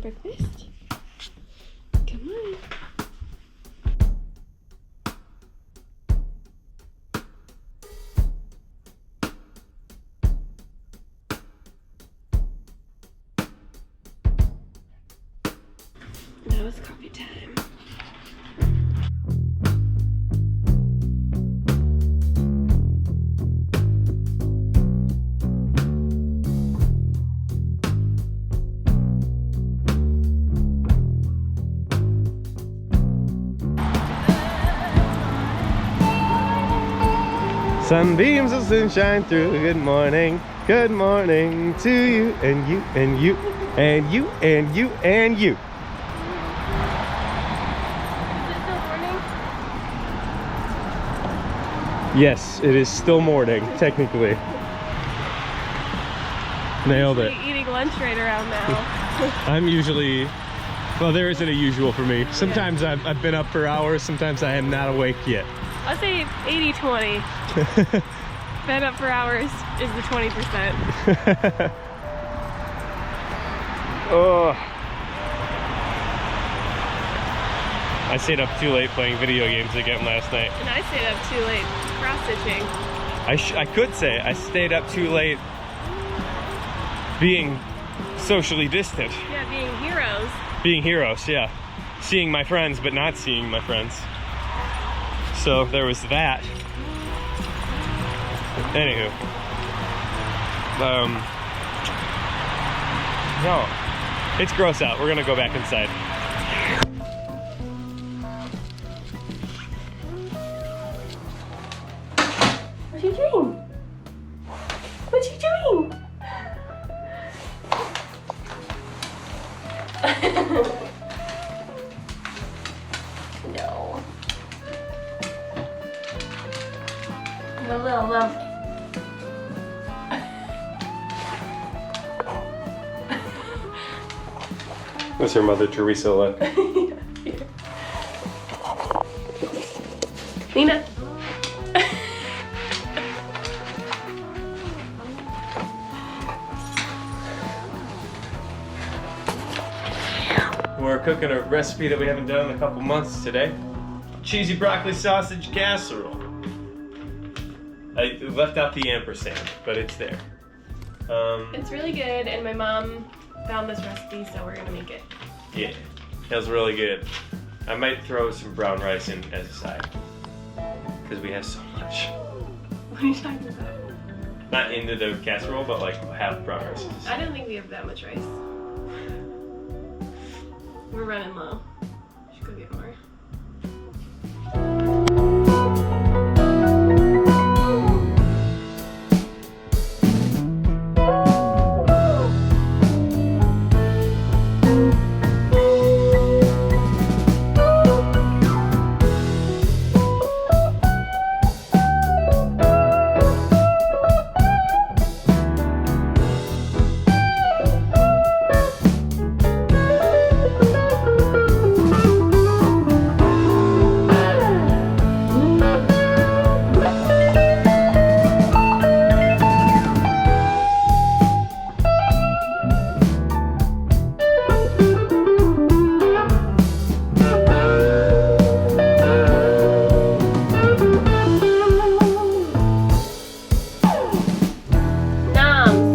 breakfast? Come on. Now it's coffee time. Sunbeams of sunshine through. Good morning to you and you and you and you and you and you. Is it still morning? Yes, it is still morning, technically. Nailed it. We're eating lunch right around now. I'm usually, well, there isn't a usual for me. Sometimes I've been up for hours, sometimes I am not awake yet. I'll say 80-20. Been up for hours is the 20%. Oh. I stayed up too late playing video games again last night. And I stayed up too late cross-stitching. I could say I stayed up too late being socially distant. Yeah, being heroes. Being heroes, yeah. Seeing my friends, but not seeing my friends. So there was that. Anywho. No. It's gross out. We're gonna go back inside. What are you doing? What are you doing? No. No, love. What's her Mother Teresa look? Nina. We're cooking a recipe that we haven't done in a couple months today. Cheesy broccoli sausage casserole. I left out the ampersand, but it's there. It's really good, and my mom found this recipe, so we're gonna make it. Yeah, feels really good. I might throw some brown rice in as a side, because we have so much. What are you talking about? Not into the casserole, but like half brown rice. I don't think we have that much rice. We're running low. Should go get more. Noms.